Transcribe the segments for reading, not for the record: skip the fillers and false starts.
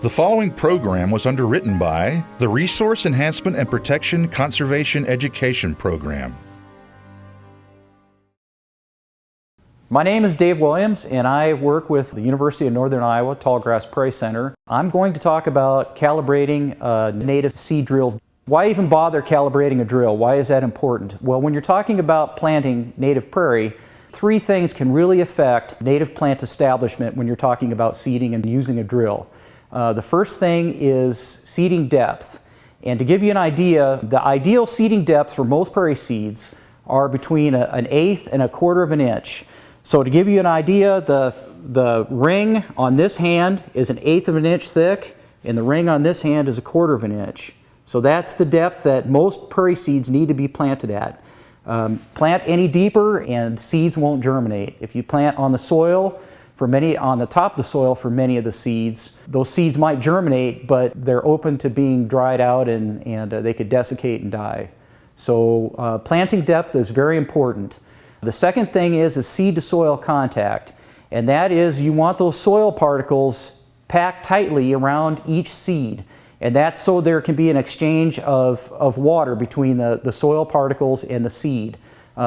The following program was underwritten by the Resource Enhancement and Protection Conservation Education Program. My name is Dave Williams and I work with the University of Northern Iowa Tallgrass Prairie Center. I'm going to talk about calibrating a native seed drill. Why even bother calibrating a drill? Why is that important? Well, when you're talking about planting native prairie, three things can really affect native plant establishment when you're talking about seeding and using a drill. The first thing is seeding depth. And to give you an idea, the ideal seeding depth for most prairie seeds are between an eighth and a quarter of an inch. So to give you an idea, the ring on this hand is an eighth of an inch thick, and the ring on this hand is a quarter of an inch. So that's the depth that most prairie seeds need to be planted at. Plant any deeper and seeds won't germinate. If you plant on the soil, on the top of the soil for many of the seeds, those seeds might germinate, but they're open to being dried out and they could desiccate and die. So planting depth is very important. The second thing is seed to soil contact, and that is you want those soil particles packed tightly around each seed, and that's so there can be an exchange of water between the soil particles and the seed.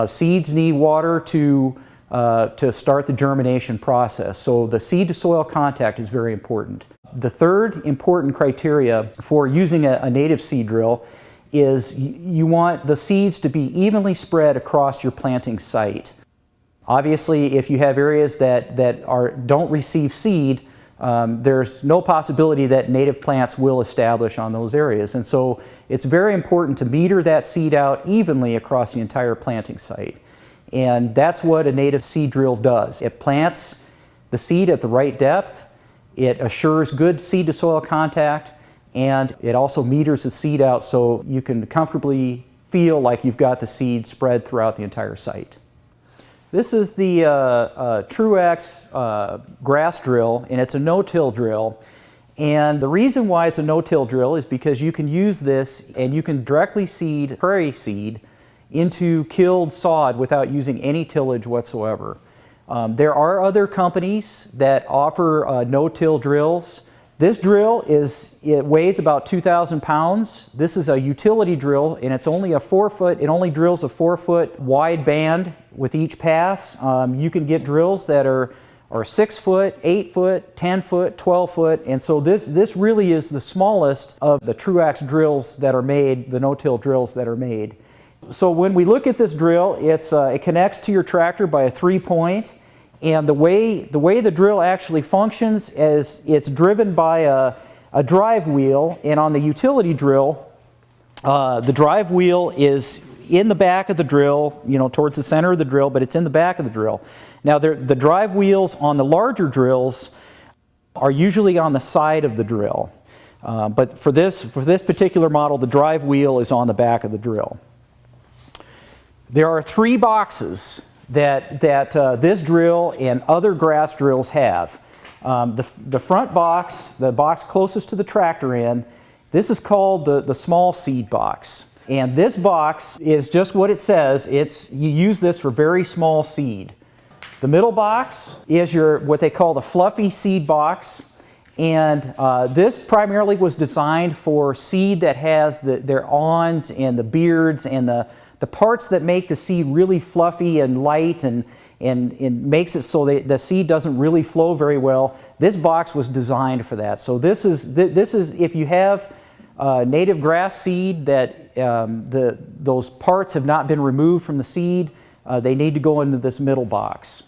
Seeds need water to start the germination process, so the seed to soil contact is very important. The third important criteria for using a native seed drill is you want the seeds to be evenly spread across your planting site. Obviously, if you have areas that don't receive seed, there's no possibility that native plants will establish on those areas. And so it's very important to meter that seed out evenly across the entire planting site. And that's what a native seed drill does. It plants the seed at the right depth, it assures good seed to soil contact, and it also meters the seed out so you can comfortably feel like you've got the seed spread throughout the entire site. This is the Truax grass drill, and it's a no-till drill. And the reason why it's a no-till drill is because you can use this and you can directly seed prairie seed into killed sod without using any tillage whatsoever. There are other companies that offer no-till drills. This drill weighs about 2,000 pounds. This is a utility drill, and it's only it only drills a 4-foot wide band with each pass. You can get drills that are 6 foot, 8 foot, 10 foot, 12 foot, and so this really is the smallest of the Truax drills that are made, the no-till drills that are made. So when we look at this drill, it connects to your tractor by a 3-point, and the way the drill actually functions is it's driven by a drive wheel, and on the utility drill, the drive wheel is in the back of the drill, towards the center of the drill, but it's in the back of the drill. Now the drive wheels on the larger drills are usually on the side of the drill, but for this particular model, the drive wheel is on the back of the drill. There are 3 boxes that this drill and other grass drills have. The front box, the box closest to the tractor end, this is called the small seed box. And this box is just what it says. You use this for very small seed. The middle box is what they call the fluffy seed box. And this primarily was designed for seed that has their awns and the beards and the parts that make the seed really fluffy and light and makes it so the seed doesn't really flow very well. This box was designed for that. So this is if you have native grass seed that those parts have not been removed from the seed, they need to go into this middle box.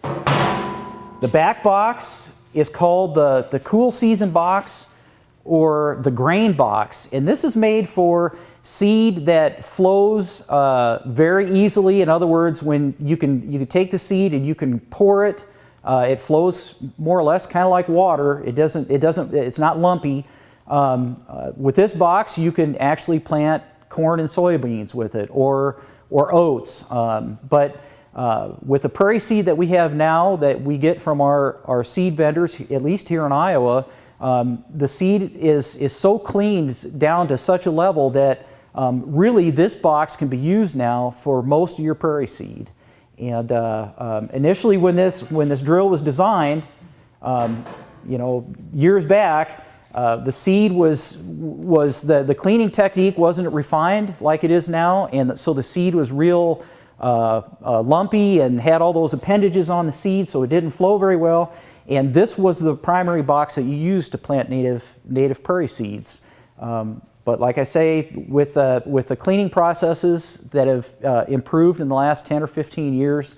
The back box is called the cool season box or the grain box, and this is made for seed that flows very easily. In other words, when you can take the seed and you can pour it, it flows more or less kind of like water. It's not lumpy. With this box, you can actually plant corn and soybeans with it, or oats. But with the prairie seed that we have now that we get from our seed vendors, at least here in Iowa, the seed is so cleaned down to such a level that really this box can be used now for most of your prairie seed. And initially when this drill was designed, years back, the seed the cleaning technique wasn't refined like it is now, and so the seed was real lumpy and had all those appendages on the seed, so it didn't flow very well. And this was the primary box that you used to plant native prairie seeds. But like I say, with the cleaning processes that have improved in the last 10 or 15 years,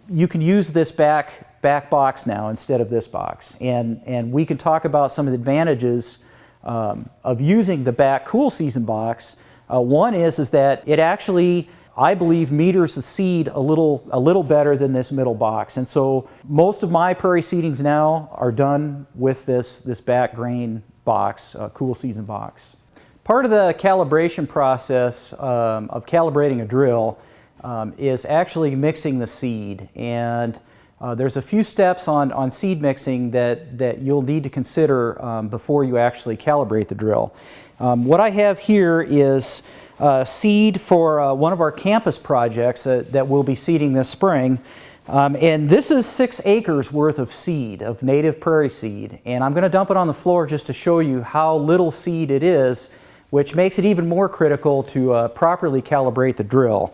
you can use this back box now instead of this box. And we can talk about some of the advantages of using the back cool season box. One is that it actually, I believe, meters the seed a little better than this middle box. And so most of my prairie seedings now are done with this back grain box, cool season box. Part of the calibration process of calibrating a drill is actually mixing the seed. And there's a few steps on seed mixing that you'll need to consider before you actually calibrate the drill. What I have here is seed for one of our campus projects that we'll be seeding this spring. And this is 6 acres worth of seed, of native prairie seed. And I'm going to dump it on the floor just to show you how little seed it is, which makes it even more critical to properly calibrate the drill.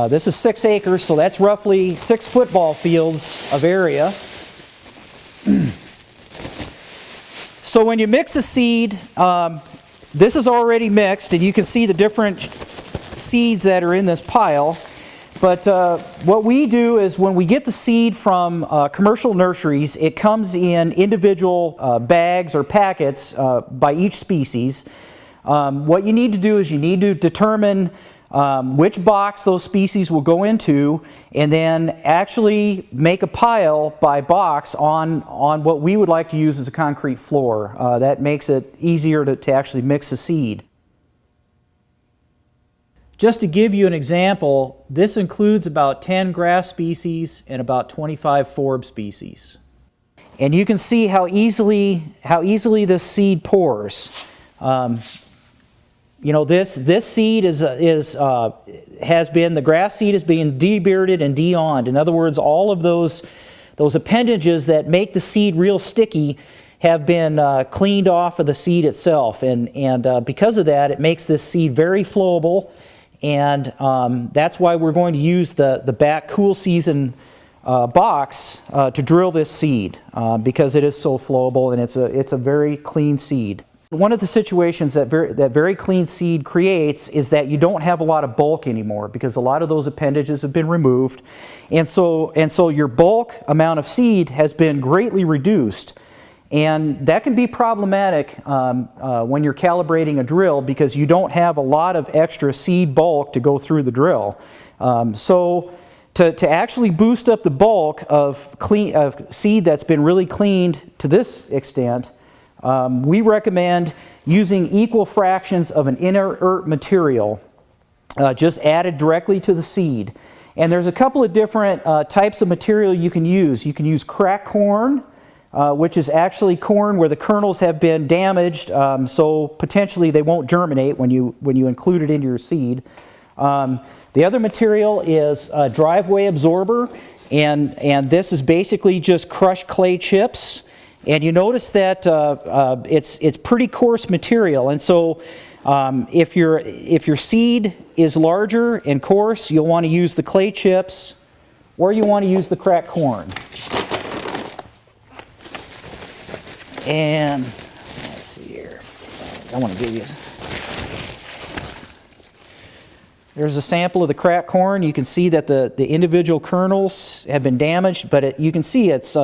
This is 6 acres, so that's roughly 6 football fields of area. So when you mix the seed, this is already mixed, and you can see the different seeds that are in this pile. But what we do is when we get the seed from commercial nurseries, it comes in individual bags or packets by each species. What you need to do is you need to determine which box those species will go into, and then actually make a pile by box on what we would like to use as a concrete floor. That makes it easier to actually mix the seed. Just to give you an example, this includes about 10 grass species and about 25 forb species. And you can see how easily this seed pours. This seed the grass seed is being debearded and deawned. In other words, all of those appendages that make the seed real sticky have been cleaned off of the seed itself. And because of that, it makes this seed very flowable. And that's why we're going to use the back cool season box to drill this seed, because it is so flowable and it's a very clean seed. One of the situations that very clean seed creates is that you don't have a lot of bulk anymore, because a lot of those appendages have been removed, and so your bulk amount of seed has been greatly reduced. And that can be problematic when you're calibrating a drill, because you don't have a lot of extra seed bulk to go through the drill. So to actually boost up the bulk of seed that's been really cleaned to this extent, we recommend using equal fractions of an inert material just added directly to the seed. And there's a couple of different types of material you can use. You can use cracked corn, which is actually corn where the kernels have been damaged, so potentially they won't germinate when you include it into your seed. The other material is driveway absorber, and this is basically just crushed clay chips. And you notice that it's pretty coarse material, and so if your seed is larger and coarse, you'll want to use the clay chips, or you want to use the cracked corn. And let's see here. I want to give you. There's a sample of the cracked corn. You can see that the individual kernels have been damaged, but you can see it's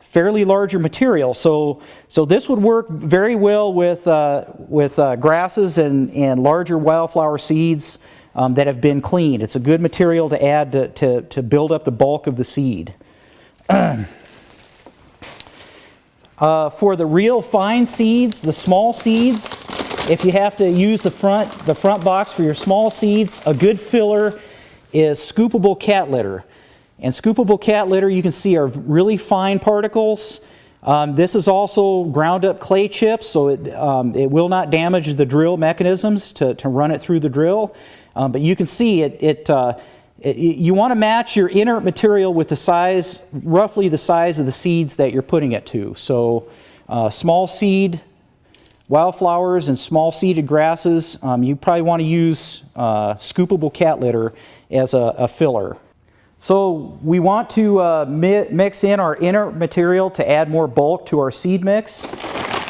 fairly larger material. So this would work very well with grasses and larger wildflower seeds that have been cleaned. It's a good material to add to build up the bulk of the seed. For the real fine seeds, the small seeds, if you have to use the front box for your small seeds, a good filler is scoopable cat litter. And scoopable cat litter, you can see, are really fine particles. This is also ground up clay chips, so it will not damage the drill mechanisms to run it through the drill. But you can see You want to match your inert material with the size, roughly the size of the seeds that you're putting it to. So small seed wildflowers and small seeded grasses, you probably want to use scoopable cat litter as a filler. So we want to mix in our inert material to add more bulk to our seed mix.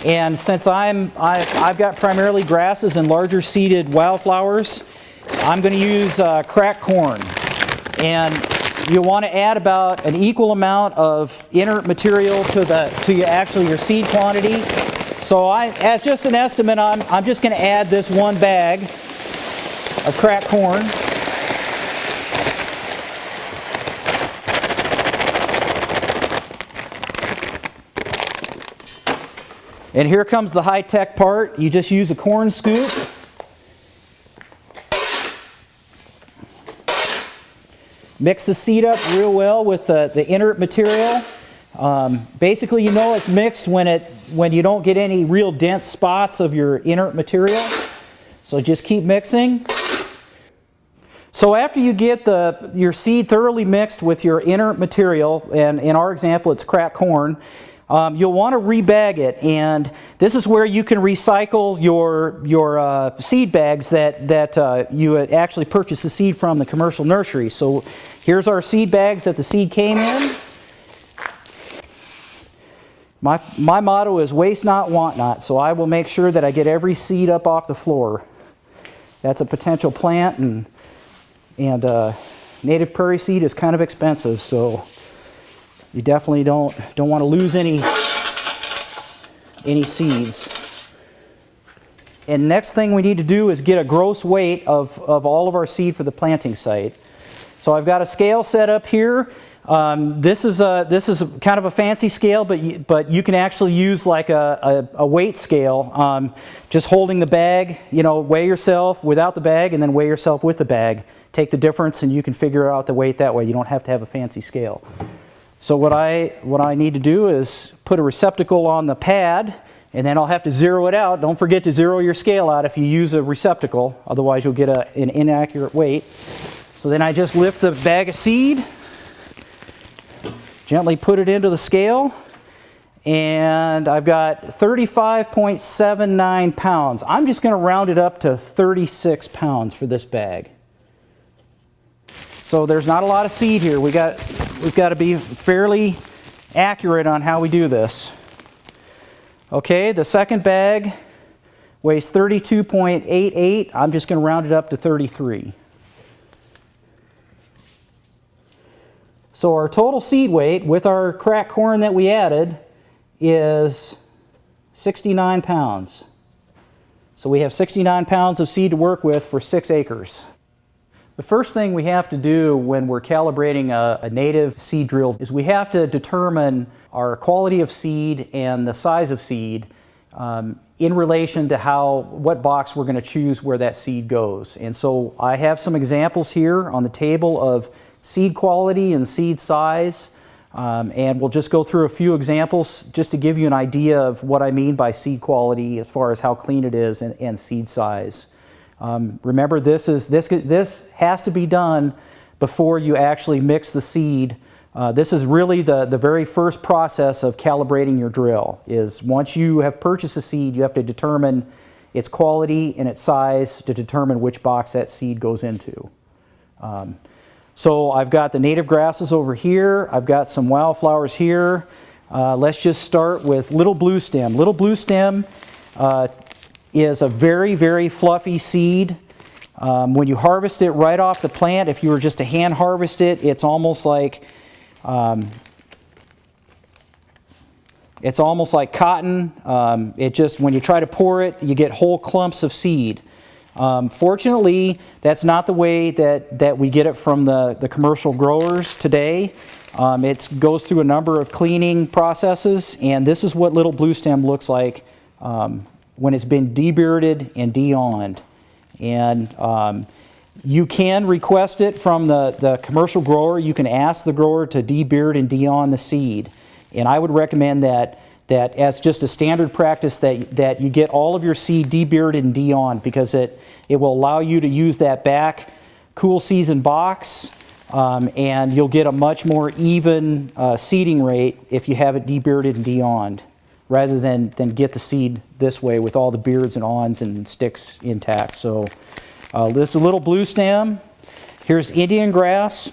And since I've got primarily grasses and larger seeded wildflowers, I'm going to use cracked corn. And you'll want to add about an equal amount of inert material to actually your seed quantity. So as just an estimate, I'm just going to add this one bag of cracked corn. And here comes the high-tech part. You just use a corn scoop. Mix the seed up real well with the inert material. Basically, you know it's mixed when you don't get any real dense spots of your inert material. So just keep mixing. So after you get your seed thoroughly mixed with your inert material, and in our example it's cracked corn, you'll want to rebag it, and this is where you can recycle your seed bags that you had actually purchased the seed from the commercial nursery. So here's our seed bags that the seed came in. My motto is waste not, want not, so I will make sure that I get every seed up off the floor. That's a potential plant, and native prairie seed is kind of expensive, so you definitely don't want to lose any seeds. And next thing we need to do is get a gross weight of all of our seed for the planting site. So I've got a scale set up here. This is kind of a fancy scale, but you can actually use like a weight scale. Just holding the bag, weigh yourself without the bag and then weigh yourself with the bag. Take the difference and you can figure out the weight that way. You don't have to have a fancy scale. So what I need to do is put a receptacle on the pad, and then I'll have to zero it out. Don't forget to zero your scale out if you use a receptacle, otherwise you'll get an inaccurate weight. So then I just lift the bag of seed, gently put it into the scale, and I've got 35.79 pounds. I'm just going to round it up to 36 pounds for this bag. So there's not a lot of seed here. We've got to be fairly accurate on how we do this. Okay, the second bag weighs 32.88. I'm just going to round it up to 33. So our total seed weight with our cracked corn that we added is 69 pounds. So we have 69 pounds of seed to work with for 6 acres. The first thing we have to do when we're calibrating a native seed drill is we have to determine our quality of seed and the size of seed in relation to what box we're going to choose where that seed goes. And so I have some examples here on the table of seed quality and seed size, and we'll just go through a few examples just to give you an idea of what I mean by seed quality as far as how clean it is and seed size. Remember, this has to be done before you actually mix the seed. This is really the very first process of calibrating your drill. Is once you have purchased a seed, you have to determine its quality and its size to determine which box that seed goes into. So I've got the native grasses over here. I've got some wildflowers here. Let's just start with little blue stem. Little blue stem is a very, very fluffy seed. When you harvest it right off the plant, if you were just to hand harvest it, it's almost like cotton. When you try to pour it, you get whole clumps of seed. Fortunately, that's not the way that we get it from the commercial growers today. It goes through a number of cleaning processes, and this is what little blue stem looks like when it's been debearded and deawned. And you can request it from the commercial grower. You can ask the grower to debeard and deawn the seed. And I would recommend that as just a standard practice that you get all of your seed debearded and deawned, because it will allow you to use that back cool season box and you'll get a much more even seeding rate if you have it debearded and deawned, rather than get the seed this way with all the beards and awns and sticks intact. So this is a little blue stem. Here's Indian grass.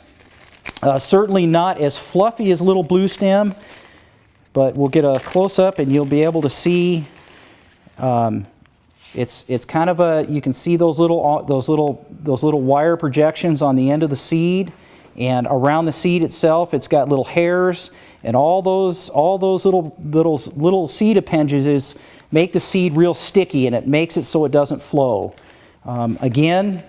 Certainly not as fluffy as little blue stem, but we'll get a close-up and you'll be able to see it's kind of a, you can see those little wire projections on the end of the seed, and around the seed itself it's got little hairs, and all those little seed appendages make the seed real sticky, and it makes it so it doesn't flow. Again,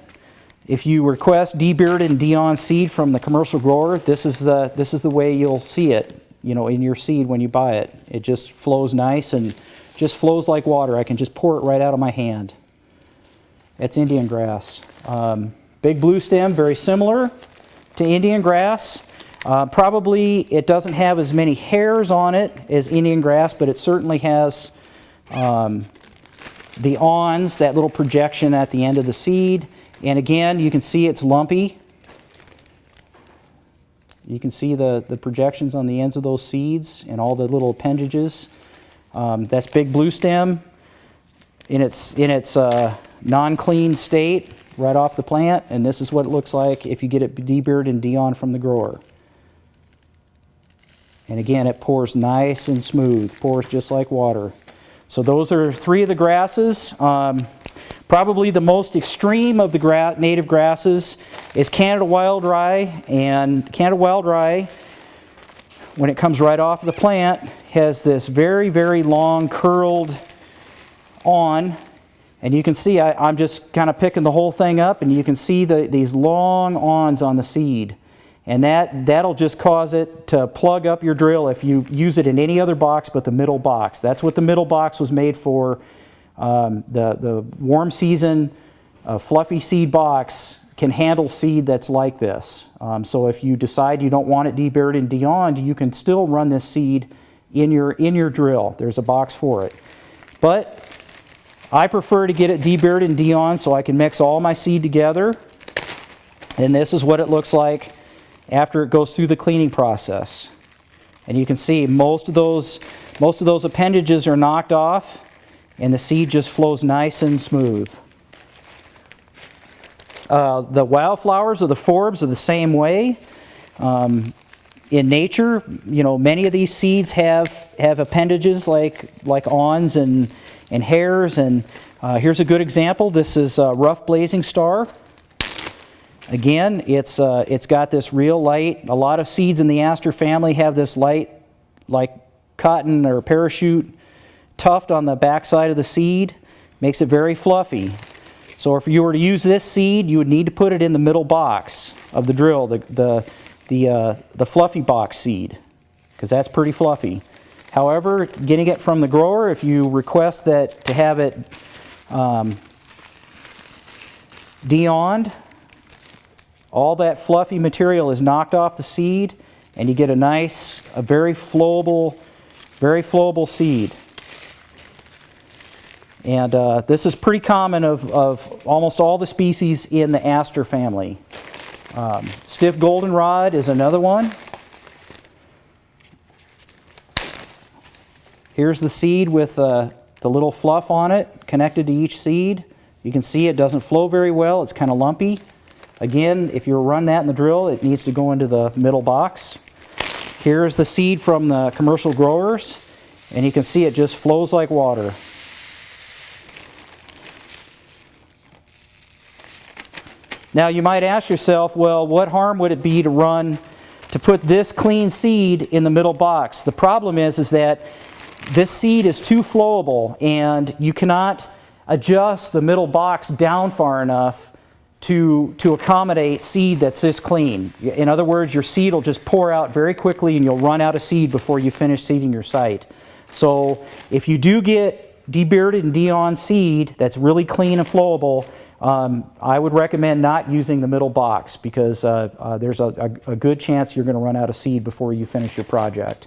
if you request debearded and deawned seed from the commercial grower, this is the way you'll see it, you know, in your seed when you buy it. It just flows nice and just flows like water. I can just pour it right out of my hand. That's Indian grass. Big blue stem, very similar to Indian grass. Probably it doesn't have as many hairs on it as Indian grass, but it certainly has the awns, that little projection at the end of the seed. And again, you can see it's lumpy. You can see the projections on the ends of those seeds and all the little appendages. That's big blue stem in its non-clean state right off the plant, and this is what it looks like if you get it debearded and deawned from the grower. And again, it pours nice and smooth, pours just like water. So those are three of the grasses. Probably the most extreme of the native grasses is Canada wild rye, and Canada wild rye, when it comes right off of the plant, has this very, very long curled awn, and you can see I'm just kind of picking the whole thing up, and you can see these long awns on the seed, and that'll just cause it to plug up your drill if you use it in any other box but the middle box. That's what the middle box was made for. The warm season fluffy seed box can handle seed that's like this. So if you decide you don't want it debearded and deawned, you can still run this seed in your drill. There's a box for it. But I prefer to get it debearded and deawned so I can mix all my seed together. And this is what it looks like after it goes through the cleaning process. And you can see most of those appendages are knocked off, and the seed just flows nice and smooth. The wildflowers or the forbs are the same way. In nature, you know, many of these seeds have appendages like awns and hairs. And here's a good example. This is rough blazing star. Again, it's got this real light. A lot of seeds in the aster family have this light, like cotton or parachute tuft on the backside of the seed. Makes it very fluffy. So if you were to use this seed, you would need to put it in the middle box of the drill, the fluffy box seed, because that's pretty fluffy. However, getting it from the grower, if you request that to have it deawned, all that fluffy material is knocked off the seed, and you get a nice, very flowable seed. And this is pretty common of almost all the species in the aster family. Stiff goldenrod is another one. Here's the seed with the little fluff on it connected to each seed. You can see it doesn't flow very well. It's kind of lumpy. Again, if you run that in the drill, it needs to go into the middle box. Here's the seed from the commercial growers, and you can see it just flows like water. Now you might ask yourself, well, what harm would it be to put this clean seed in the middle box? The problem is that this seed is too flowable, and you cannot adjust the middle box down far enough to accommodate seed that's this clean. In other words, your seed will just pour out very quickly and you'll run out of seed before you finish seeding your site. So if you do get debearded and deawned seed that's really clean and flowable, I would recommend not using the middle box, because there's a good chance you're going to run out of seed before you finish your project.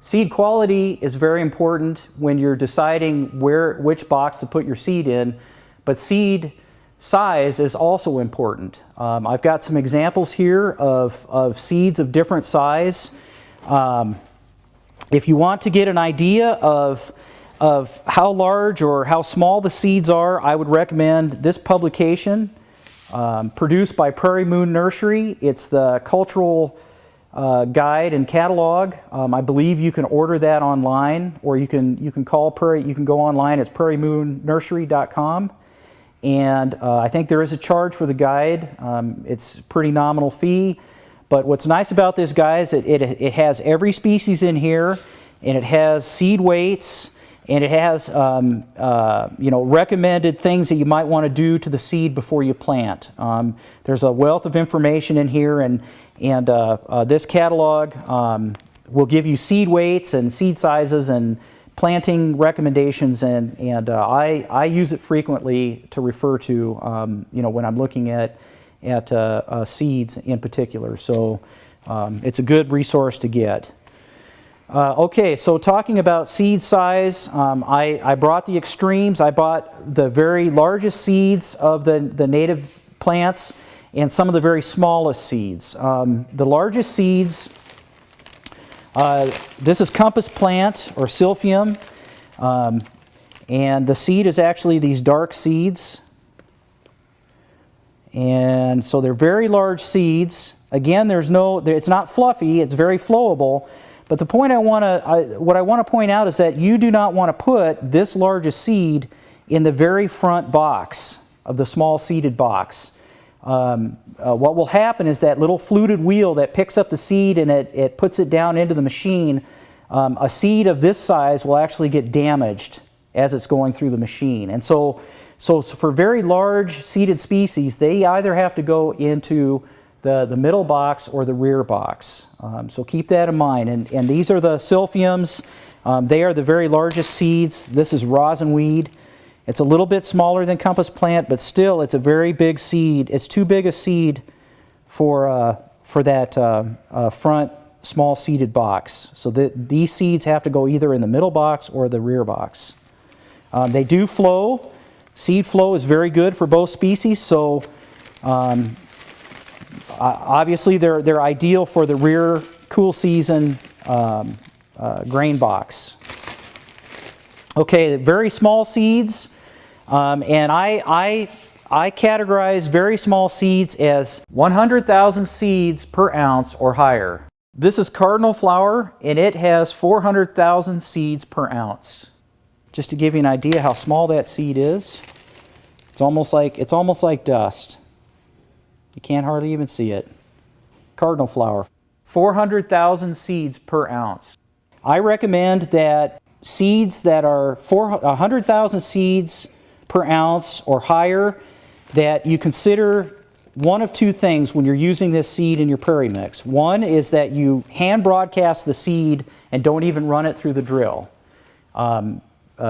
Seed quality is very important when you're deciding which box to put your seed in, but seed size is also important. I've got some examples here of seeds of different size. If you want to get an idea of how large or how small the seeds are, I would recommend this publication produced by Prairie Moon Nursery. It's the cultural guide and catalog. I believe you can order that online, or you can call Prairie. You can go online. It's prairiemoonnursery.com, and I think there is a charge for the guide. It's a pretty nominal fee, but what's nice about this guide is it has every species in here, and it has seed weights, and it has recommended things that you might want to do to the seed before you plant. There's a wealth of information in here, and this catalog will give you seed weights and seed sizes and planting recommendations, and I use it frequently to refer to when I'm looking at seeds in particular. So it's a good resource to get. Okay, so talking about seed size, I brought the extremes. I bought the very largest seeds of the native plants and some of the very smallest seeds. The largest seeds, this is compass plant or silphium, and the seed is actually these dark seeds. And so they're very large seeds. Again, it's not fluffy, it's very flowable. But the point what I want to point out is that you do not want to put this largest seed in the very front box of the small seeded box. What will happen is that little fluted wheel that picks up the seed and it puts it down into the machine, a seed of this size will actually get damaged as it's going through the machine. And so for very large seeded species, they either have to go into the middle box or the rear box. So keep that in mind. And these are the silphiums. They are the very largest seeds. This is rosinweed. It's a little bit smaller than compass plant, but still it's a very big seed. It's too big a seed for that front small seeded box. So these seeds have to go either in the middle box or the rear box. They do flow. Seed flow is very good for both species, so obviously they're ideal for the rear cool season grain box. Okay, very small seeds, and I categorize very small seeds as 100,000 seeds per ounce or higher. This is cardinal flower, and it has 400,000 seeds per ounce. Just to give you an idea how small that seed is, it's almost like dust. You can't hardly even see it. Cardinal flower, 400,000 seeds per ounce. I recommend that seeds that are 100,000 seeds per ounce or higher, that you consider one of two things when you're using this seed in your prairie mix. One is that you hand broadcast the seed and don't even run it through the drill.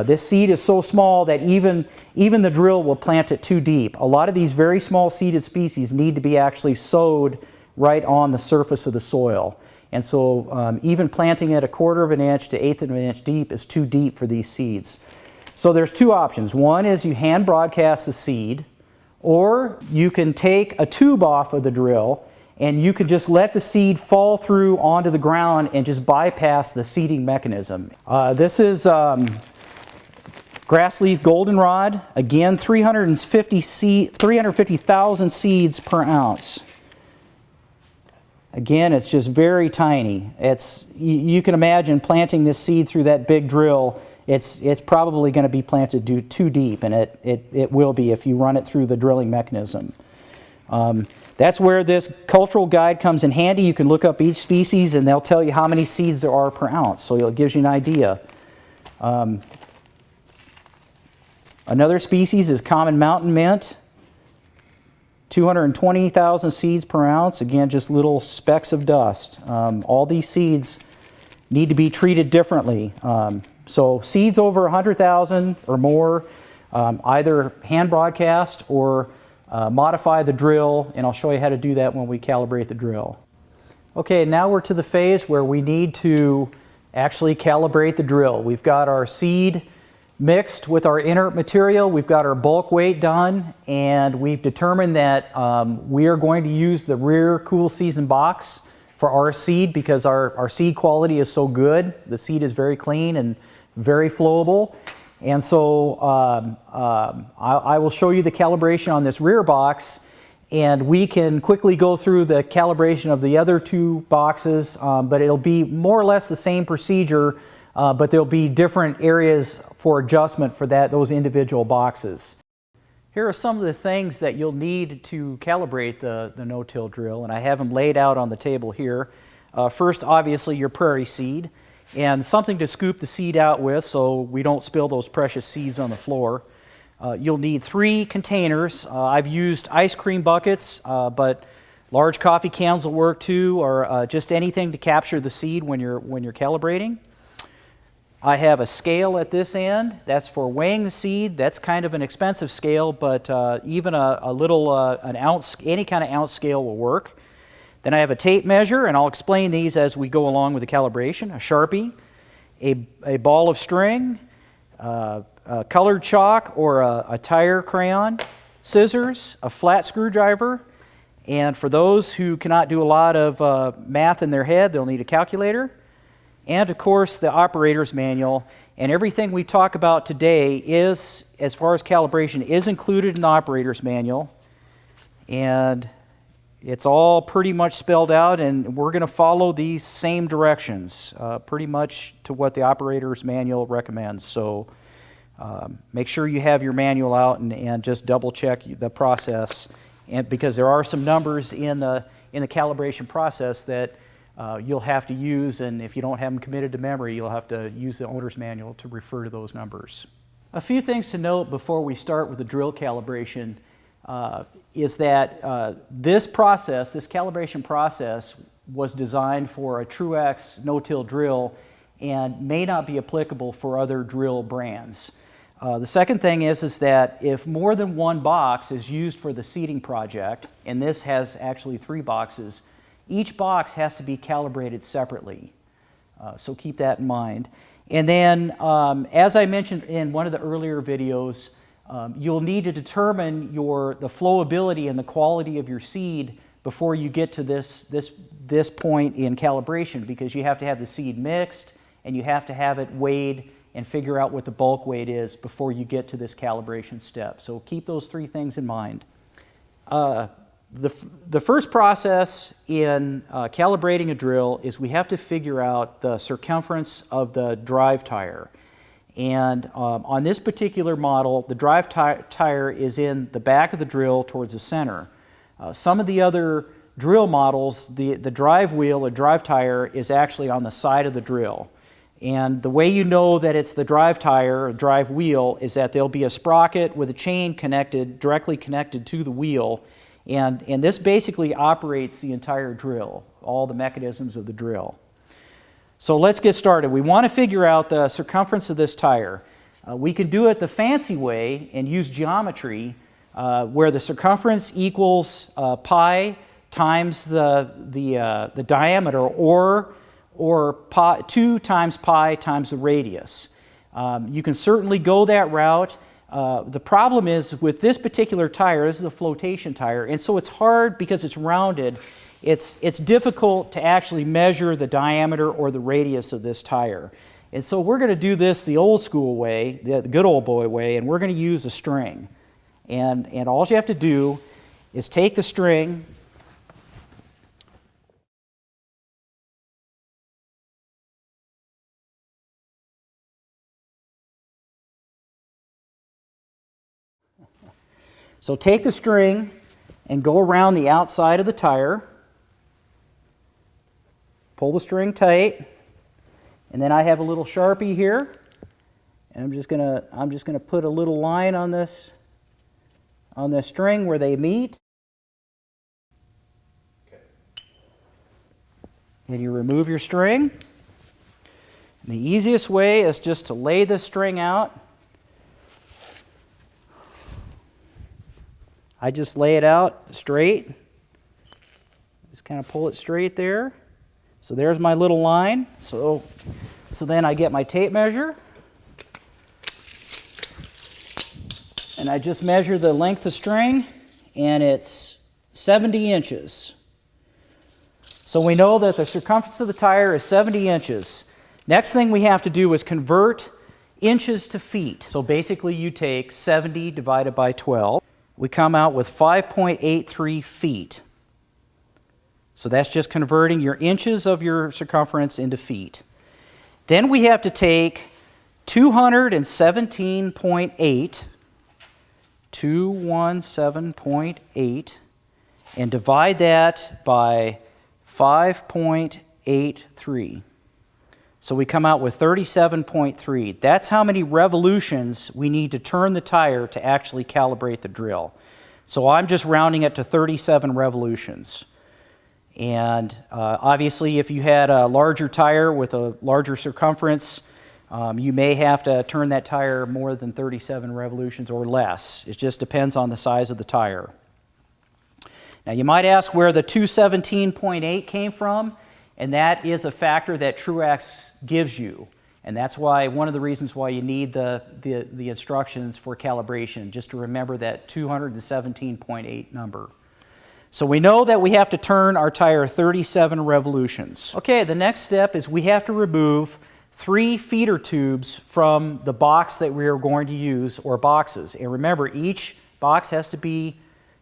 This seed is so small that even the drill will plant it too deep. A lot of these very small seeded species need to be actually sowed right on the surface of the soil. And so even planting it 1/4 of an inch to 1/8 of an inch deep is too deep for these seeds. So there's two options. One is you hand broadcast the seed, or you can take a tube off of the drill and you could just let the seed fall through onto the ground and just bypass the seeding mechanism. This is grassleaf goldenrod, again 350,000 seeds per ounce. Again, it's just very tiny. You can imagine planting this seed through that big drill. It's probably going to be planted too deep, and it will be if you run it through the drilling mechanism. That's where this cultural guide comes in handy. You can look up each species and they'll tell you how many seeds there are per ounce, so it gives you an idea. Another species is common mountain mint, 220,000 seeds per ounce. Again, just little specks of dust. All these seeds need to be treated differently. So seeds over 100,000 or more, either hand broadcast or modify the drill, and I'll show you how to do that when we calibrate the drill. Okay, now we're to the phase where we need to actually calibrate the drill. We've got our seed mixed with our inert material. We've got our bulk weight done, and we've determined that we are going to use the rear cool season box for our seed because our seed quality is so good. The seed is very clean and very flowable. And so I will show you the calibration on this rear box, and we can quickly go through the calibration of the other two boxes, but it'll be more or less the same procedure, but there'll be different areas for adjustment for those individual boxes. Here are some of the things that you'll need to calibrate the no-till drill, and I have them laid out on the table here. First, obviously, your prairie seed, and something to scoop the seed out with so we don't spill those precious seeds on the floor. You'll need 3 containers. I've used ice cream buckets, but large coffee cans will work too, or just anything to capture the seed when you're calibrating. I have a scale at this end. That's for weighing the seed. That's kind of an expensive scale, but even a little, an ounce, any kind of ounce scale will work. Then I have a tape measure, and I'll explain these as we go along with the calibration. A Sharpie, a ball of string, a colored chalk or a tire crayon, scissors, a flat screwdriver, and for those who cannot do a lot of math in their head, they'll need a calculator. And of course, the operator's manual. And everything we talk about today is, as far as calibration, is included in the operator's manual. And it's all pretty much spelled out, and we're going to follow these same directions, pretty much to what the operator's manual recommends. So make sure you have your manual out and just double check the process, and because there are some numbers in the calibration process that you'll have to use, and if you don't have them committed to memory, you'll have to use the owner's manual to refer to those numbers. A few things to note before we start with the drill calibration is that this process, this calibration process, was designed for a Truax no-till drill and may not be applicable for other drill brands. The second thing is that if more than one box is used for the seeding project, and this has actually 3 boxes, each box has to be calibrated separately, so keep that in mind. And then, as I mentioned in one of the earlier videos, you'll need to determine the flowability and the quality of your seed before you get to this point in calibration, because you have to have the seed mixed and you have to have it weighed and figure out what the bulk weight is before you get to this calibration step. So keep those 3 things in mind. The first process in calibrating a drill is we have to figure out the circumference of the drive tire. And on this particular model, the drive tire is in the back of the drill towards the center. Some of the other drill models, the drive wheel or drive tire is actually on the side of the drill. And the way you know that it's the drive tire or drive wheel is that there'll be a sprocket with a chain directly connected to the wheel. And this basically operates the entire drill, all the mechanisms of the drill. So let's get started. We want to figure out the circumference of this tire. We can do it the fancy way and use geometry where the circumference equals pi times the diameter, or 2 times pi times the radius. You can certainly go that route. The problem is with this particular tire, this is a flotation tire, and so it's hard because it's rounded. It's difficult to actually measure the diameter or the radius of this tire. And so we're going to do this the old school way, the good old boy way, and we're going to use a string. And all you have to do is take the string, so take the string and go around the outside of the tire. Pull the string tight, and then I have a little Sharpie here, and I'm just gonna put a little line on this string where they meet. Okay. And you remove your string. And the easiest way is just to lay this string out. I just lay it out straight. Just kind of pull it straight there. So there's my little line. So then I get my tape measure. And I just measure the length of string, and it's 70 inches. So we know that the circumference of the tire is 70 inches. Next thing we have to do is convert inches to feet. So basically you take 70 divided by 12. We come out with 5.83 feet. So that's just converting your inches of your circumference into feet. Then we have to take 217.8, and divide that by 5.83. So we come out with 37.3. That's how many revolutions we need to turn the tire to actually calibrate the drill. So I'm just rounding it to 37 revolutions. And obviously if you had a larger tire with a larger circumference, you may have to turn that tire more than 37 revolutions or less. It just depends on the size of the tire. Now you might ask where the 217.8 came from, and that is a factor that Truax gives you. And that's why one of the reasons why you need the instructions for calibration, just to remember that 217.8 number. So we know that we have to turn our tire 37 revolutions. Okay, the next step is we have to remove 3 feeder tubes from the box that we are going to use, or boxes. And remember, each box has to be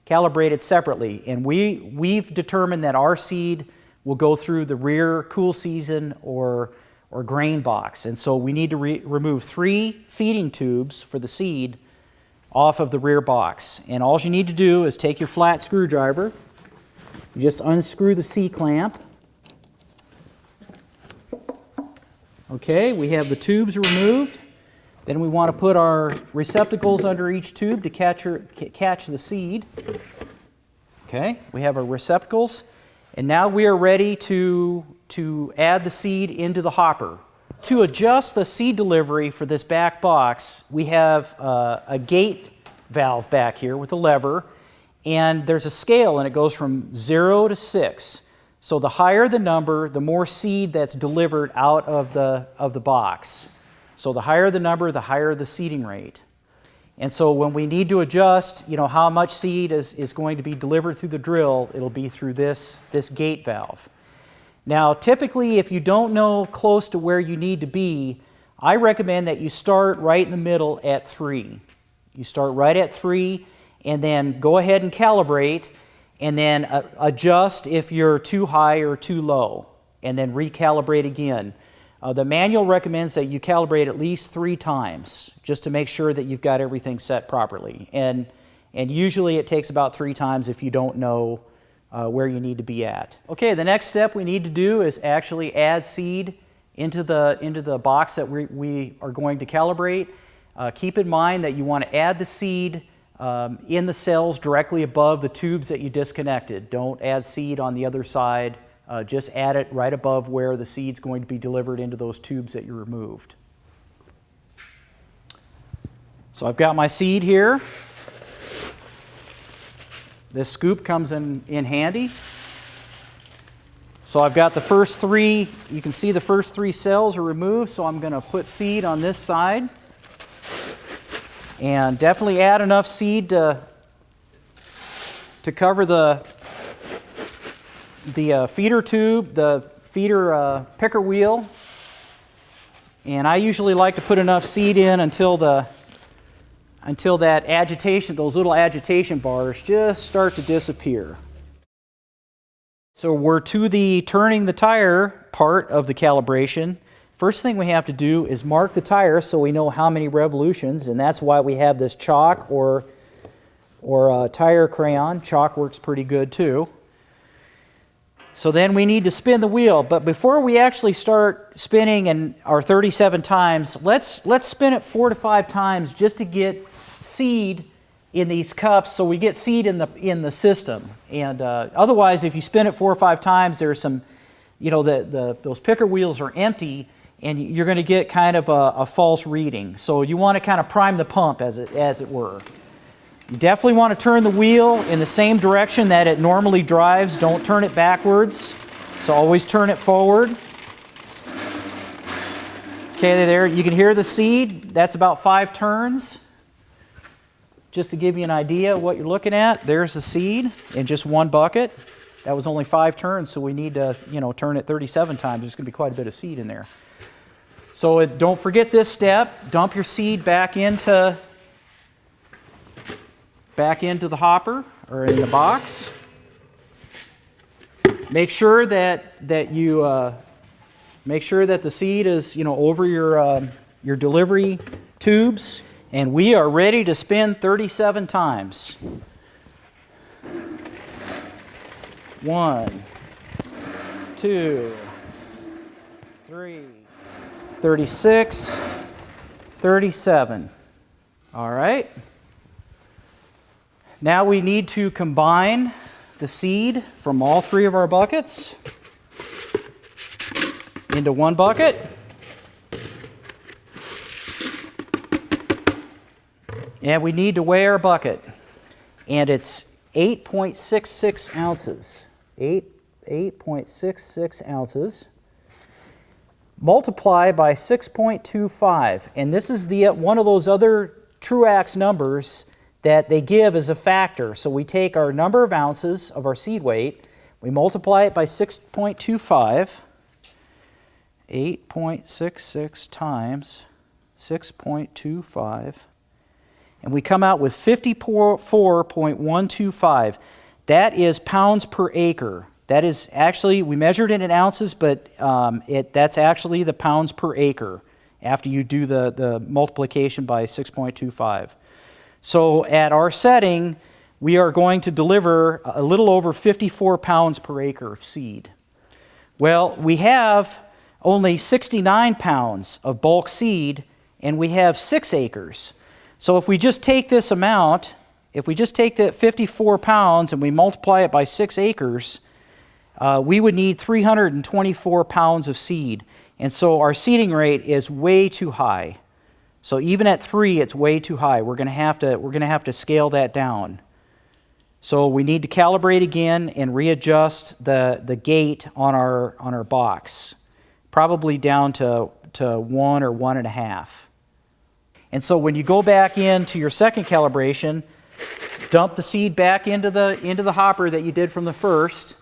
calibrated separately. And we've determined that our seed will go through the rear cool season or grain box. And so we need to remove 3 feeding tubes for the seed off of the rear box. And all you need to do is take your flat screwdriver, you just unscrew the C-clamp. Okay, we have the tubes removed. Then we want to put our receptacles under each tube to catch the seed. Okay, we have our receptacles. And now we are ready to add the seed into the hopper. To adjust the seed delivery for this back box, we have a gate valve back here with a lever, and there's a scale, and it goes from 0 to 6. So the higher the number, the more seed that's delivered out of the box. So the higher the number, the higher the seeding rate. And so when we need to adjust, how much seed is going to be delivered through the drill, it'll be through this gate valve. Now, typically, if you don't know close to where you need to be, I recommend that you start right in the middle at 3. You start right at 3, and then go ahead and calibrate, and then adjust if you're too high or too low, and then recalibrate again. The manual recommends that you calibrate at least 3 times, just to make sure that you've got everything set properly. And usually it takes about 3 times if you don't know where you need to be at. Okay, the next step we need to do is actually add seed into the box that we are going to calibrate. Keep in mind that you want to add the seed in the cells directly above the tubes that you disconnected. Don't add seed on the other side. Just add it right above where the seed's going to be delivered into those tubes that you removed. So I've got my seed here. This scoop comes in handy. So I've got the first 3, you can see the first 3 cells are removed, so I'm going to put seed on this side. And definitely add enough seed to cover the feeder tube, the feeder picker wheel. And I usually like to put enough seed in until that agitation, those little agitation bars just start to disappear. So we're to the turning the tire part of the calibration. First thing we have to do is mark the tire so we know how many revolutions, and that's why we have this chalk or tire crayon. Chalk works pretty good too. So then we need to spin the wheel, but before we actually start spinning in our 37 times, let's spin it 4 to 5 times just to get seed in these cups, so we get seed in the system. And otherwise, if you spin it 4 or 5 times, there's some, those picker wheels are empty, and you're going to get kind of a false reading. So you want to kind of prime the pump, as it were. You definitely want to turn the wheel in the same direction that it normally drives. Don't turn it backwards. So always turn it forward. Okay, there. You can hear the seed. That's about 5 turns. just to give you an idea of what you're looking at, there's the seed in just one bucket. That was only 5 turns, so we need to, turn it 37 times. There's going to be quite a bit of seed in there. So don't forget this step. Dump your seed back into the hopper or in the box. Make sure that the seed is over your delivery tubes, and we are ready to spin 37 times. 1, 2, 3, 36, 37. All right. Now we need to combine the seed from all 3 of our buckets into one bucket. And we need to weigh our bucket. And it's 8.66 ounces. 8.66 ounces. Multiply by 6.25. And this is one of those other Truax numbers that they give as a factor. So we take our number of ounces of our seed weight, we multiply it by 6.25, 8.66 times 6.25, and we come out with 54.125. That is pounds per acre. That is actually, we measured it in ounces, but that's actually the pounds per acre after you do the multiplication by 6.25. So at our setting, we are going to deliver a little over 54 pounds per acre of seed. Well, we have only 69 pounds of bulk seed, and we have 6 acres. So if we just take this amount, if we just take that 54 pounds and we multiply it by 6 acres, we would need 324 pounds of seed. And so our seeding rate is way too high. So even at 3, it's way too high. We're going to have to scale that down. So we need to calibrate again and readjust the gate on our box, probably down to 1 or 1.5. And so when you go back into your second calibration, dump the seed back into the hopper that you did from the first,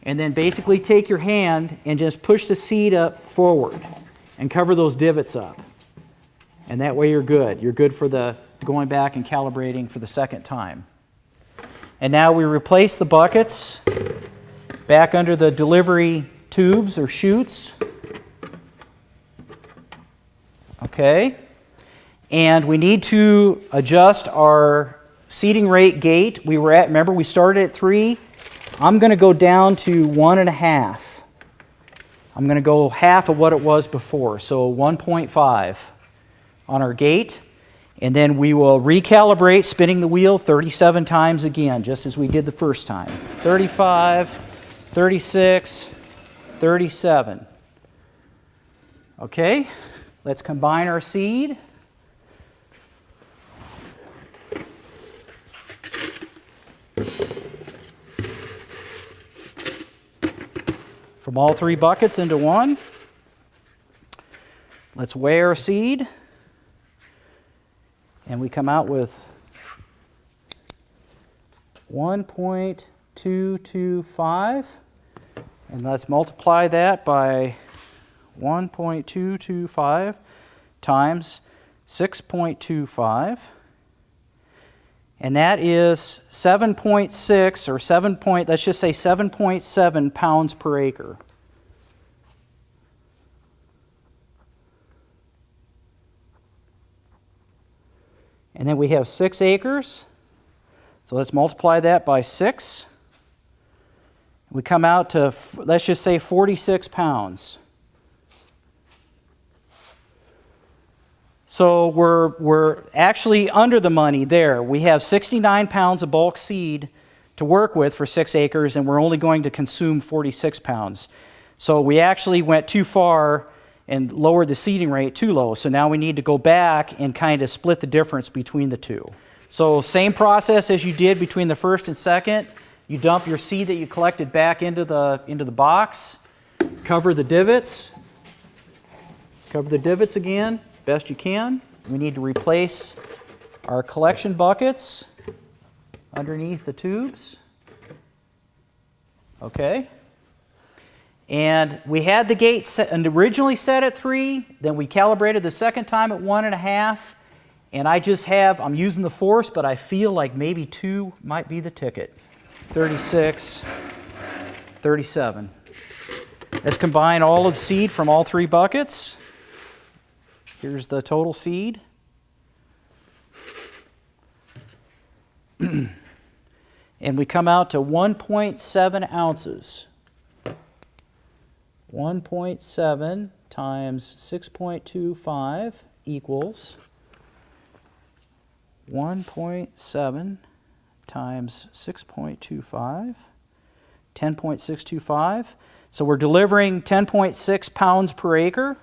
and then basically take your hand and just push the seed up forward and cover those divots up. And that way you're good. You're good for going back and calibrating for the second time. And now we replace the buckets back under the delivery tubes or chutes. Okay. And we need to adjust our seeding rate gate. Remember we started at 3. I'm going to go down to 1.5. I'm going to go half of what it was before, so 1.5 on our gate. And then we will recalibrate, spinning the wheel 37 times again, just as we did the first time. 35, 36, 37. Okay, let's combine our seed. From all 3 buckets into one. Let's weigh our seed. And we come out with 1.225. And let's multiply that by 1.225 times 6.25. And that is 7.6 or let's just say 7.7 pounds per acre. And then we have 6 acres. So let's multiply that by 6. We come out to, let's just say 46 pounds. So we're actually under the money there. We have 69 pounds of bulk seed to work with for 6 acres, and we're only going to consume 46 pounds. So we actually went too far and lowered the seeding rate too low. So now we need to go back and kind of split the difference between the two. So same process as you did between the first and second. You dump your seed that you collected back into the box. Cover the divots. Cover the divots again, best you can. We need to replace our collection buckets underneath the tubes. Okay. And we had the gate set, and originally set at 3, then we calibrated the second time at 1.5, and I'm using the force, but I feel like maybe 2 might be the ticket. 36, 37. Let's combine all of the seed from all 3 buckets. Here's the total seed. And we come out to 1.7 ounces. 1.7 times 6.25 equals 1.7 times 6.25, 10.625. So we're delivering 10.6 pounds per acre.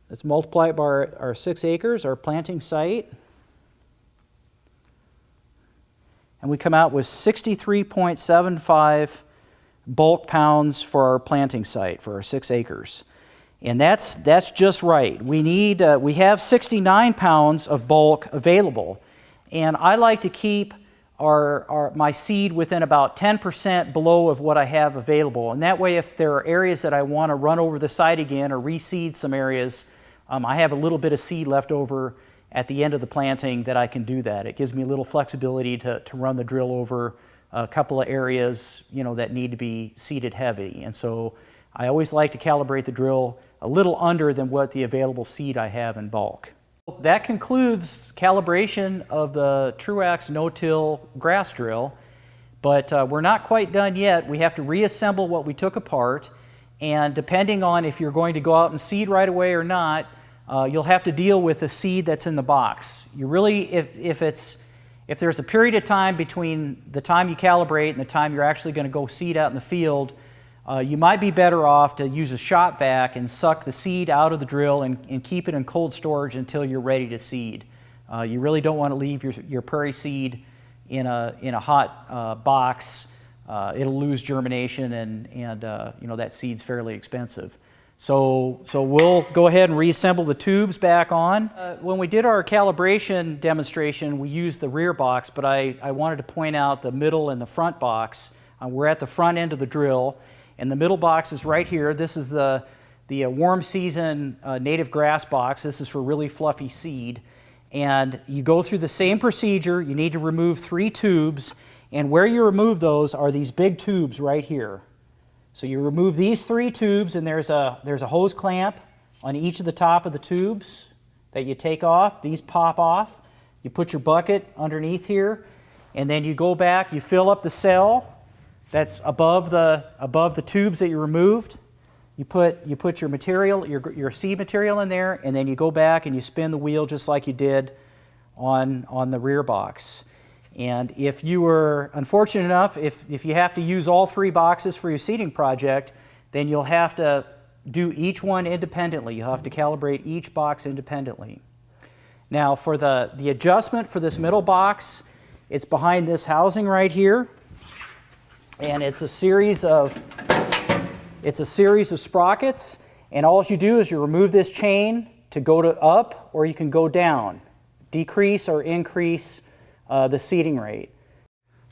Let's multiply it by our 6 acres, our planting site. And we come out with 63.75 bulk pounds for our planting site, for our 6 acres. And that's just right. We have 69 pounds of bulk available. And I like to keep my seed within about 10% below of what I have available. And that way, if there are areas that I want to run over the site again or reseed some areas, I have a little bit of seed left over at the end of the planting that I can do that. It gives me a little flexibility to run the drill over a couple of areas, that need to be seeded heavy. And so I always like to calibrate the drill a little under than what the available seed I have in bulk. That concludes calibration of the Truax no-till grass drill, but we're not quite done yet. We have to reassemble what we took apart, and depending on if you're going to go out and seed right away or not, you'll have to deal with the seed that's in the box. You really, if there's a period of time between the time you calibrate and the time you're actually going to go seed out in the field, you might be better off to use a shop vac and suck the seed out of the drill and keep it in cold storage until you're ready to seed. You really don't want to leave your prairie seed in a hot box. It'll lose germination, and that seed's fairly expensive. So we'll go ahead and reassemble the tubes back on. When we did our calibration demonstration, we used the rear box, but I wanted to point out the middle and the front box. We're at the front end of the drill, and the middle box is right here. This is the warm season native grass box. This is for really fluffy seed. And you go through the same procedure. You need to remove 3 tubes, and where you remove those are these big tubes right here. So you remove these 3 tubes, and there's a hose clamp on each of the top of the tubes that you take off. These pop off. You put your bucket underneath here, and then you go back, you fill up the cell that's above the tubes that you removed. You put your material, your seed material in there, and then you go back and you spin the wheel just like you did on the rear box. And if you were unfortunate enough, if you have to use all 3 boxes for your seeding project, then you'll have to do each one independently. You'll have to calibrate each box independently. Now for the adjustment for this middle box, it's behind this housing right here. And it's a series of sprockets, and all you do is you remove this chain to go to up, or you can go down, decrease or increase the seeding rate.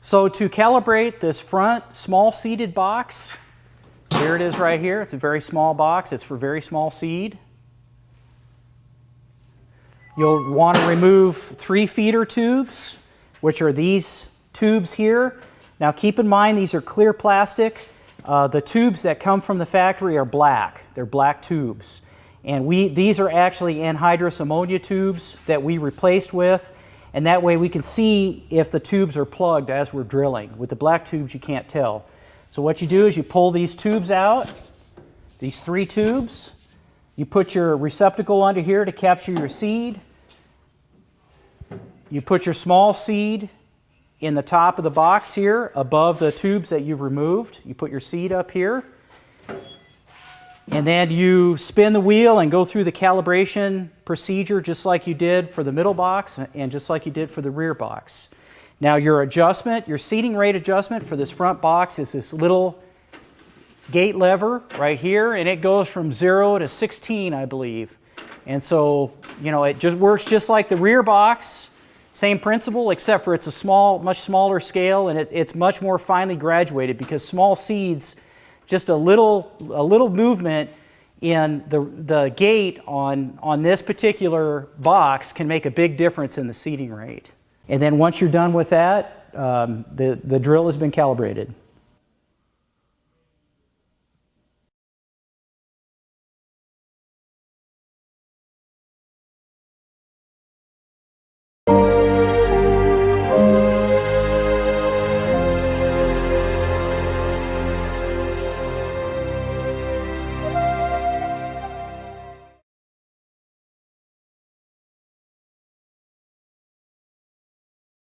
So to calibrate this front small seeded box, here it is right here. It's a very small box. It's for very small seed. You'll want to remove 3 feeder tubes, which are these tubes here. Now keep in mind these are clear plastic. The tubes that come from the factory are black. They're black tubes. And these are actually anhydrous ammonia tubes that we replaced with. And that way we can see if the tubes are plugged as we're drilling. With the black tubes, you can't tell. So what you do is you pull these tubes out, these 3 tubes. You put your receptacle under here to capture your seed. You put your small seed in the top of the box here, above the tubes that you've removed. You put your seed up here. And then you spin the wheel and go through the calibration procedure just like you did for the middle box and just like you did for the rear box. Now your adjustment, your seeding rate adjustment for this front box is this little gate lever right here, and it goes from 0 to 16, I believe. And so, you know, it just works just like the rear box, same principle, except for it's a much smaller scale, and it's much more finely graduated, because small seeds, just a little movement in the gate on this particular box can make a big difference in the seeding rate. And then once you're done with that, the drill has been calibrated.